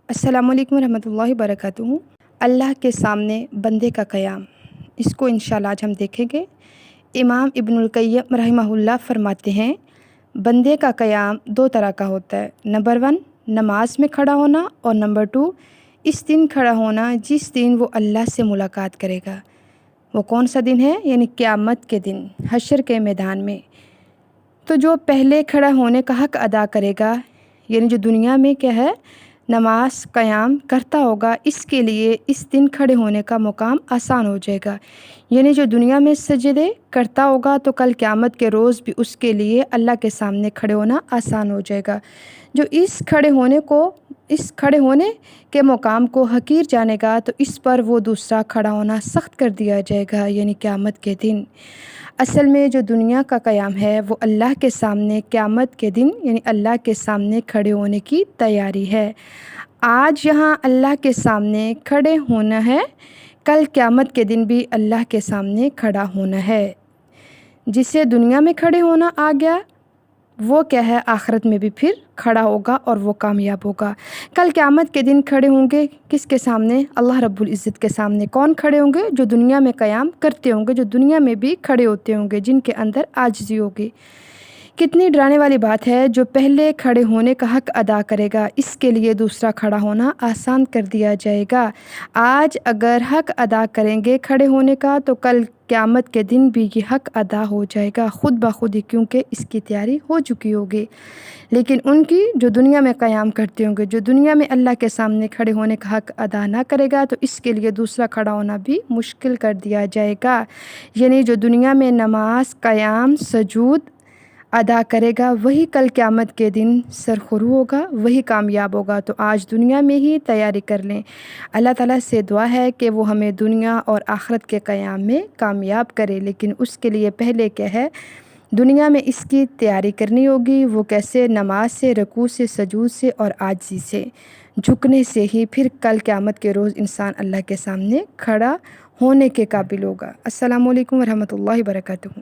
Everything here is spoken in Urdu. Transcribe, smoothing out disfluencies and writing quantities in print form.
السلام علیکم ورحمۃ اللہ وبرکاتہ۔ اللہ کے سامنے بندے کا قیام، اس کو انشاءاللہ آج ہم دیکھیں گے۔ امام ابن القیم رحمہ اللہ فرماتے ہیں بندے کا قیام دو طرح کا ہوتا ہے۔ نمبر 1 نماز میں کھڑا ہونا، اور نمبر 2 اس دن کھڑا ہونا جس دن وہ اللہ سے ملاقات کرے گا۔ وہ کون سا دن ہے؟ یعنی قیامت کے دن، حشر کے میدان میں۔ تو جو پہلے کھڑا ہونے کا حق ادا کرے گا، یعنی جو دنیا میں کیا ہے نماز قیام کرتا ہوگا، اس کے لیے اس دن کھڑے ہونے کا مقام آسان ہو جائے گا۔ یعنی جو دنیا میں سجدے کرتا ہوگا تو کل قیامت کے روز بھی اس کے لیے اللہ کے سامنے کھڑے ہونا آسان ہو جائے گا۔ جو اس کھڑے ہونے کے مقام کو حقیر جانے گا تو اس پر وہ دوسرا کھڑا ہونا سخت کر دیا جائے گا، یعنی قیامت کے دن۔ اصل میں جو دنیا کا قیام ہے وہ اللہ کے سامنے قیامت کے دن یعنی اللہ کے سامنے کھڑے ہونے کی تیاری ہے۔ آج یہاں اللہ کے سامنے کھڑے ہونا ہے، کل قیامت کے دن بھی اللہ کے سامنے کھڑا ہونا ہے۔ جسے دنیا میں کھڑے ہونا آ گیا وہ کیا ہے آخرت میں بھی پھر کھڑا ہوگا اور وہ کامیاب ہوگا۔ کل قیامت کے دن کھڑے ہوں گے کس کے سامنے؟ اللہ رب العزت کے سامنے۔ کون کھڑے ہوں گے؟ جو دنیا میں قیام کرتے ہوں گے، جو دنیا میں بھی کھڑے ہوتے ہوں گے، جن کے اندر عاجزی ہوگی۔ کتنی ڈرانے والی بات ہے، جو پہلے کھڑے ہونے کا حق ادا کرے گا اس کے لیے دوسرا کھڑا ہونا آسان کر دیا جائے گا۔ آج اگر حق ادا کریں گے کھڑے ہونے کا تو کل قیامت کے دن بھی یہ حق ادا ہو جائے گا خود بخود ہی، کیونکہ اس کی تیاری ہو چکی ہوگی۔ لیکن ان کی جو دنیا میں قیام کرتے ہوں گے، جو دنیا میں اللہ کے سامنے کھڑے ہونے کا حق ادا نہ کرے گا تو اس کے لیے دوسرا کھڑا ہونا بھی مشکل کر دیا جائے گا۔ یعنی جو دنیا میں نماز قیام سجود ادا کرے گا وہی کل قیامت کے دن سرخرو ہوگا، وہی کامیاب ہوگا۔ تو آج دنیا میں ہی تیاری کر لیں۔ اللہ تعالیٰ سے دعا ہے کہ وہ ہمیں دنیا اور آخرت کے قیام میں کامیاب کرے، لیکن اس کے لیے پہلے کیا ہے دنیا میں اس کی تیاری کرنی ہوگی۔ وہ کیسے؟ نماز سے، رکوع سے، سجود سے اور عاجزی سے، جھکنے سے ہی پھر کل قیامت کے روز انسان اللہ کے سامنے کھڑا ہونے کے قابل ہوگا۔ السلام علیکم ورحمۃ اللہ وبرکاتہ۔